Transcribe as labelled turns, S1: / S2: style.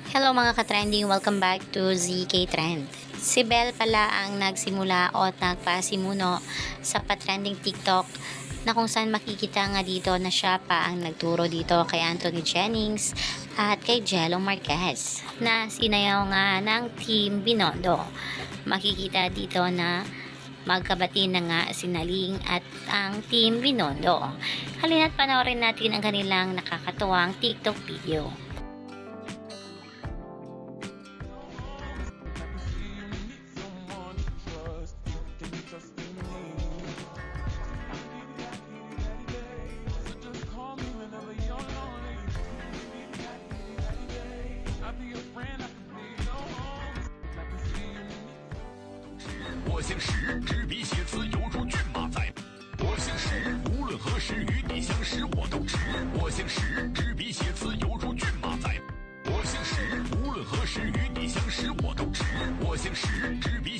S1: Hello mga ka-trending, welcome back to ZK Trend. Si Belle pala ang nagsimula o nagpasimuno sa pa-trending TikTok na kung saan makikita nga dito na siya pa ang nagturo dito kay Anthony Jennings at kay Jello Marquez na sinayaw nga ng Team Binondo. Makikita dito na magkabati na nga si Naling at ang Team Binondo. Halina't panoorin natin ang kanilang nakakatuwang TikTok video.
S2: 我姓石，执笔写词犹如骏马在。我姓石，无论何时与你相识我都值。我姓石，执笔写词犹如骏马在。我姓石，无论何时与你相识我都值。我姓石，执笔。